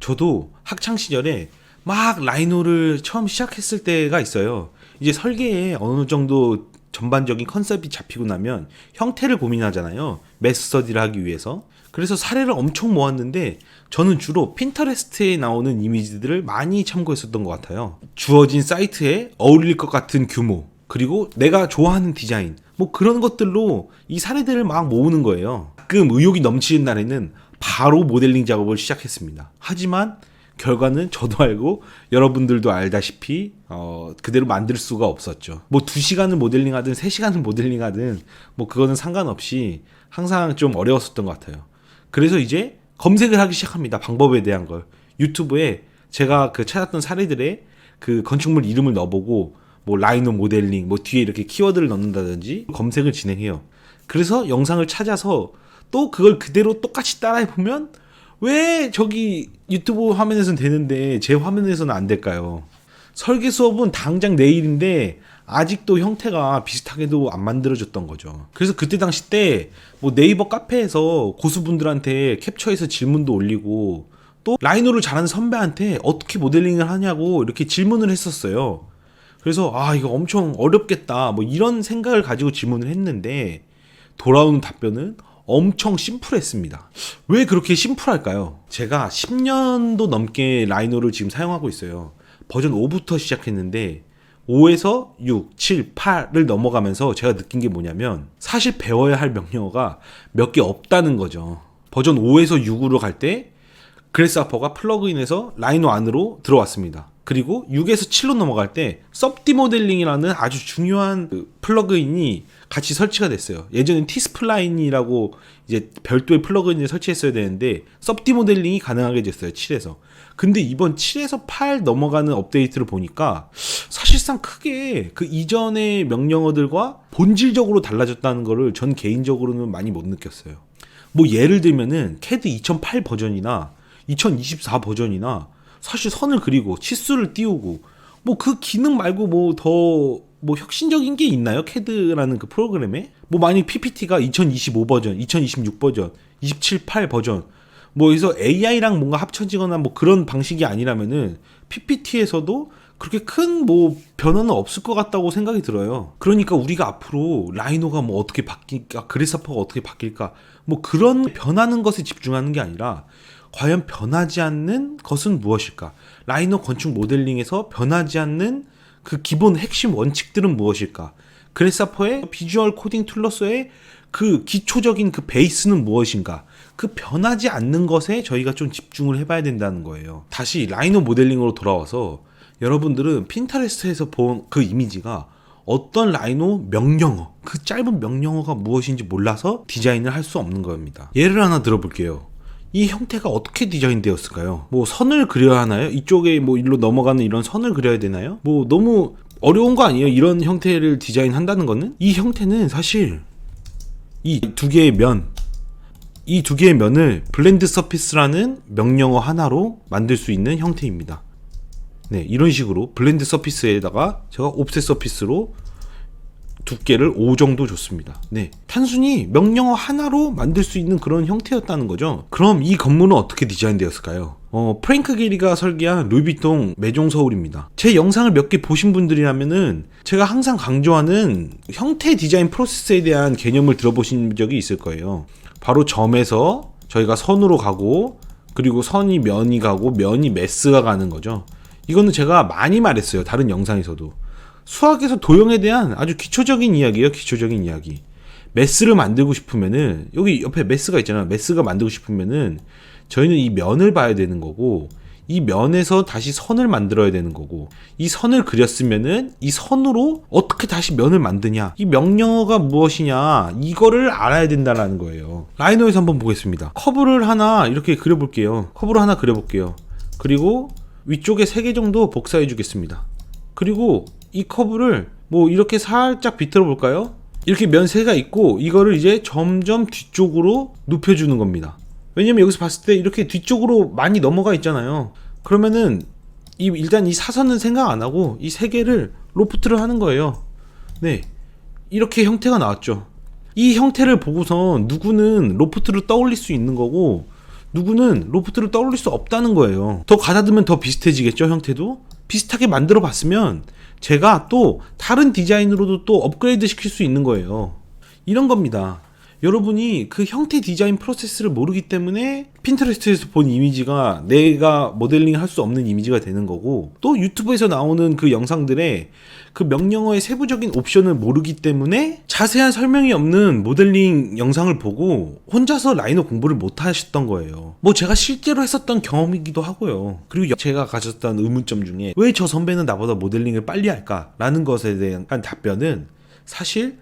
저도 학창 시절에 막 라이노를 처음 시작했을 때가 있어요. 이제 설계에 어느 정도 전반적인 컨셉이 잡히고 나면 형태를 고민하잖아요. 매스터디를 하기 위해서. 그래서 사례를 엄청 모았는데 저는 주로 핀터레스트에 나오는 이미지들을 많이 참고했었던 것 같아요. 주어진 사이트에 어울릴 것 같은 규모, 그리고 내가 좋아하는 디자인, 뭐 그런 것들로 이 사례들을 막 모으는 거예요. 가끔 의욕이 넘치는 날에는 바로 모델링 작업을 시작했습니다. 하지만 결과는 저도 알고 여러분들도 알다시피 그대로 만들 수가 없었죠. 뭐 2시간을 모델링하든 3시간을 모델링하든 뭐 그거는 상관없이 항상 좀 어려웠었던 것 같아요. 그래서 이제 검색을 하기 시작합니다. 방법에 대한 걸. 유튜브에 제가 그 찾았던 사례들의 그 건축물 이름을 넣어보고 뭐 라이노 모델링 뭐 뒤에 이렇게 키워드를 넣는다든지 검색을 진행해요. 그래서 영상을 찾아서 또 그걸 그대로 똑같이 따라해보면 왜 저기 유튜브 화면에서는 되는데 제 화면에서는 안 될까요? 설계 수업은 당장 내일인데 아직도 형태가 비슷하게도 안 만들어졌던 거죠. 그래서 그때 당시 때 뭐 네이버 카페에서 고수분들한테 캡처해서 질문도 올리고 또 라이노를 잘하는 선배한테 어떻게 모델링을 하냐고 이렇게 질문을 했었어요. 그래서 이거 엄청 어렵겠다 뭐 이런 생각을 가지고 질문을 했는데 돌아오는 답변은 엄청 심플했습니다. 왜 그렇게 심플할까요? 제가 10년도 넘게 라이노를 지금 사용하고 있어요. 버전 5부터 시작했는데 5에서 6, 7, 8을 넘어가면서 제가 느낀 게 뭐냐면 사실 배워야 할 명령어가 몇 개 없다는 거죠. 버전 5에서 6으로 갈 때 그래스하퍼가 플러그인에서 라이노 안으로 들어왔습니다. 그리고 6에서 7로 넘어갈 때 섭디 모델링이라는 아주 중요한 그 플러그인이 같이 설치가 됐어요. 예전엔 티스플라인이라고 이제 별도의 플러그인을 설치했어야 되는데 섭디 모델링이 가능하게 됐어요. 7에서. 근데 이번 7에서 8 넘어가는 업데이트를 보니까 사실상 크게 그 이전의 명령어들과 본질적으로 달라졌다는 거를 전 개인적으로는 많이 못 느꼈어요. 뭐 예를 들면은 CAD 2008 버전이나 2024 버전이나 사실 선을 그리고 치수를 띄우고 뭐 그 기능 말고 뭐 더 뭐 혁신적인 게 있나요? CAD라는 그 프로그램에? 뭐 만약 PPT가 2025 버전, 2026 버전, 27, 8 버전 뭐 여기서 AI랑 뭔가 합쳐지거나 뭐 그런 방식이 아니라면은 PPT에서도 그렇게 큰 뭐 변화는 없을 것 같다고 생각이 들어요. 그러니까 우리가 앞으로 라이노가 뭐 어떻게 바뀔까, 그래스하퍼가 어떻게 바뀔까, 뭐 그런 변하는 것에 집중하는 게 아니라 과연 변하지 않는 것은 무엇일까? 라이노 건축 모델링에서 변하지 않는 그 기본 핵심 원칙들은 무엇일까? 그래스하퍼의 비주얼 코딩 툴로서의 그 기초적인 그 베이스는 무엇인가? 그 변하지 않는 것에 저희가 좀 집중을 해봐야 된다는 거예요. 다시 라이노 모델링으로 돌아와서 여러분들은 핀터레스트에서 본 그 이미지가 어떤 라이노 명령어, 그 짧은 명령어가 무엇인지 몰라서 디자인을 할 수 없는 겁니다. 예를 하나 들어볼게요. 이 형태가 어떻게 디자인되었을까요? 뭐 선을 그려야 하나요? 이쪽에 뭐 일로 넘어가는 이런 선을 그려야 되나요? 뭐 너무 어려운 거 아니에요? 이런 형태를 디자인한다는 거는? 이 형태는 사실 이 두 개의 면을 블렌드 서피스라는 명령어 하나로 만들 수 있는 형태입니다. 네, 이런 식으로 블렌드 서피스에다가 제가 옵셋 서피스로 두께를 5 정도 줬습니다. 네, 단순히 명령어 하나로 만들 수 있는 그런 형태였다는 거죠. 그럼 이 건물은 어떻게 디자인되었을까요? 프랭크 게리가 설계한 루이비통 매종 서울입니다. 제 영상을 몇 개 보신 분들이라면은 제가 항상 강조하는 형태 디자인 프로세스에 대한 개념을 들어보신 적이 있을 거예요. 바로 점에서 저희가 선으로 가고, 그리고 선이 면이 가고, 면이 메스가 가는 거죠. 이거는 제가 많이 말했어요. 다른 영상에서도. 수학에서 도형에 대한 아주 기초적인 이야기예요. 기초적인 이야기. 메스를 만들고 싶으면은 여기 옆에 메스가 있잖아요. 메스가 만들고 싶으면은 저희는 이 면을 봐야 되는 거고, 이 면에서 다시 선을 만들어야 되는 거고, 이 선을 그렸으면은 이 선으로 어떻게 다시 면을 만드냐, 이 명령어가 무엇이냐, 이거를 알아야 된다라는 거예요. 라이노에서 한번 보겠습니다. 커브를 하나 이렇게 그려볼게요. 커브를 하나 그려볼게요. 그리고 위쪽에 3개 정도 복사해 주겠습니다. 그리고 이 커브를 뭐 이렇게 살짝 비틀어 볼까요? 이렇게 면 3개가 있고, 이거를 이제 점점 뒤쪽으로 눕혀주는 겁니다. 왜냐면 여기서 봤을 때 이렇게 뒤쪽으로 많이 넘어가 있잖아요. 그러면은 일단 이 사선은 생각 안 하고 이 3개를 로프트를 하는 거예요. 네, 이렇게 형태가 나왔죠. 이 형태를 보고선 누구는 로프트를 떠올릴 수 있는 거고, 누구는 로프트를 떠올릴 수 없다는 거예요. 더 가다듬으면 더 비슷해지겠죠, 형태도? 비슷하게 만들어 봤으면 제가 또 다른 디자인으로도 또 업그레이드 시킬 수 있는 거예요. 이런 겁니다. 여러분이 그 형태 디자인 프로세스를 모르기 때문에 핀터레스트에서 본 이미지가 내가 모델링 할 수 없는 이미지가 되는 거고, 또 유튜브에서 나오는 그 영상들의 그 명령어의 세부적인 옵션을 모르기 때문에 자세한 설명이 없는 모델링 영상을 보고 혼자서 라이노 공부를 못 하셨던 거예요. 뭐 제가 실제로 했었던 경험이기도 하고요. 그리고 제가 가졌던 의문점 중에 왜 저 선배는 나보다 모델링을 빨리 할까? 라는 것에 대한 답변은 사실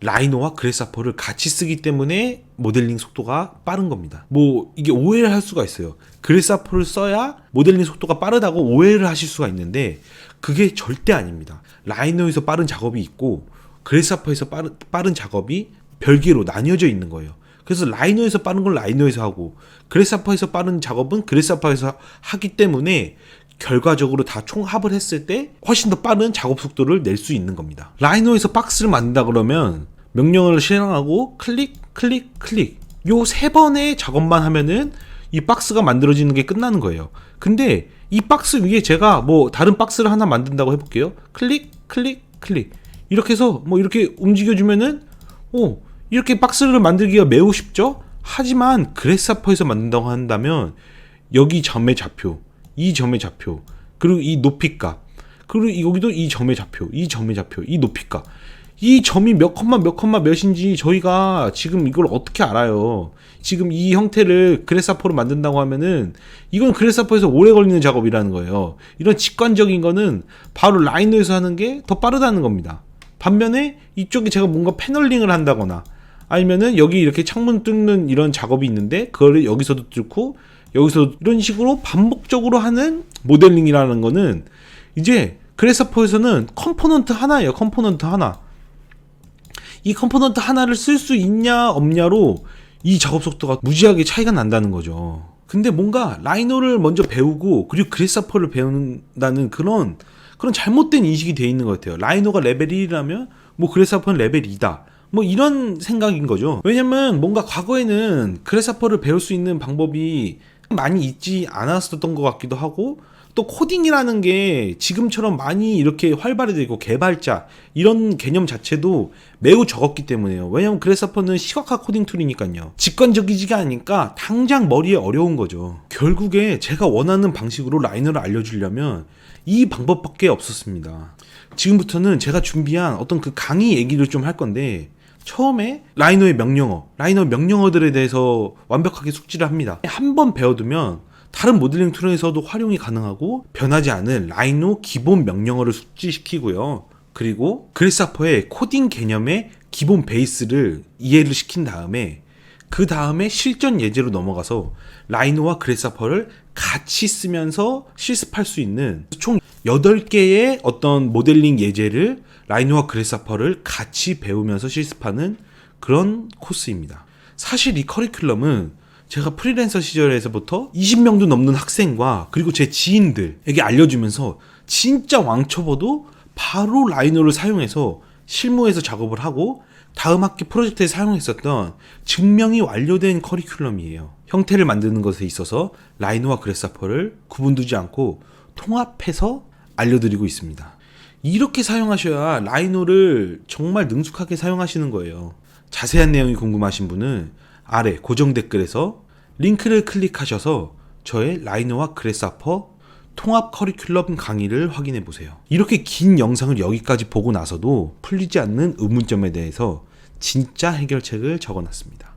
라이노와 그래스하퍼를 같이 쓰기 때문에 모델링 속도가 빠른 겁니다. 뭐 이게 오해를 할 수가 있어요. 그래스하퍼를 써야 모델링 속도가 빠르다고 오해를 하실 수가 있는데 그게 절대 아닙니다. 라이노에서 빠른 작업이 있고 그래스하퍼에서 빠른 작업이 별개로 나뉘어져 있는 거예요. 그래서 라이노에서 빠른 걸 라이노에서 하고 그래스하퍼에서 빠른 작업은 그래스하퍼에서 하기 때문에 결과적으로 다 총합을 했을 때 훨씬 더 빠른 작업 속도를 낼 수 있는 겁니다. 라이노에서 박스를 만든다 그러면 명령어를 실행하고 클릭 클릭 클릭 요 3번의 작업만 하면은 이 박스가 만들어지는 게 끝나는 거예요. 근데 이 박스 위에 제가 뭐 다른 박스를 하나 만든다고 해볼게요. 클릭 클릭 클릭 이렇게 해서 뭐 이렇게 움직여주면은 이렇게 박스를 만들기가 매우 쉽죠. 하지만 그래스하퍼에서 만든다고 한다면 여기 점의 좌표, 이 점의 좌표, 그리고 이 높이값, 그리고 여기도 이 점의 좌표, 이 점의 좌표, 이 높이값, 이 점이 몇 컴마 몇인지 저희가 지금 이걸 어떻게 알아요? 지금 이 형태를 그래스하퍼로 만든다고 하면은 이건 그래스하퍼에서 오래 걸리는 작업이라는 거예요. 이런 직관적인 거는 바로 라이노에서 하는 게 더 빠르다는 겁니다. 반면에 이쪽에 제가 뭔가 패널링을 한다거나 아니면은 여기 이렇게 창문 뚫는 이런 작업이 있는데 그거를 여기서도 뚫고 여기서 이런 식으로 반복적으로 하는 모델링이라는 거는 이제 그래스하퍼에서는 컴포넌트 하나예요. 컴포넌트 하나. 이 컴포넌트 하나를 쓸 수 있냐 없냐로 이 작업 속도가 무지하게 차이가 난다는 거죠. 근데 뭔가 라이노를 먼저 배우고 그리고 그래스하퍼를 배운다는 그런 잘못된 인식이 돼 있는 것 같아요. 라이노가 레벨 1이라면 뭐 그래스하퍼는 레벨 2다. 뭐 이런 생각인 거죠. 왜냐면 뭔가 과거에는 그래스하퍼를 배울 수 있는 방법이 많이 있지 않았었던 것 같기도 하고, 또 코딩이라는 게 지금처럼 많이 이렇게 활발해지고 개발자 이런 개념 자체도 매우 적었기 때문에요. 왜냐면 그래스하퍼는 시각화 코딩 툴이니까요. 직관적이지가 않으니까 당장 머리에 어려운 거죠. 결국에 제가 원하는 방식으로 라이너를 알려주려면 이 방법밖에 없었습니다. 지금부터는 제가 준비한 어떤 그 강의 얘기를 좀 할 건데, 처음에 라이노의 명령어들에 대해서 완벽하게 숙지를 합니다. 한번 배워두면 다른 모델링 툴에서도 활용이 가능하고 변하지 않은 라이노 기본 명령어를 숙지시키고요. 그리고 그래스하퍼의 코딩 개념의 기본 베이스를 이해를 시킨 다음에 그 다음에 실전 예제로 넘어가서 라이노와 그래스하퍼를 같이 쓰면서 실습할 수 있는 총 8개의 어떤 모델링 예제를 라이노와 그래스하퍼를 같이 배우면서 실습하는 그런 코스입니다. 사실 이 커리큘럼은 제가 프리랜서 시절에서부터 20명도 넘는 학생과 그리고 제 지인들에게 알려주면서 진짜 왕초보도 바로 라이노를 사용해서 실무에서 작업을 하고 다음 학기 프로젝트에 사용했었던 증명이 완료된 커리큘럼이에요. 형태를 만드는 것에 있어서 라이노와 그래스하퍼를 구분두지 않고 통합해서 알려드리고 있습니다. 이렇게 사용하셔야 라이노를 정말 능숙하게 사용하시는 거예요. 자세한 내용이 궁금하신 분은 아래 고정 댓글에서 링크를 클릭하셔서 저의 라이노와 그래스하퍼 통합 커리큘럼 강의를 확인해 보세요. 이렇게 긴 영상을 여기까지 보고 나서도 풀리지 않는 의문점에 대해서 진짜 해결책을 적어놨습니다.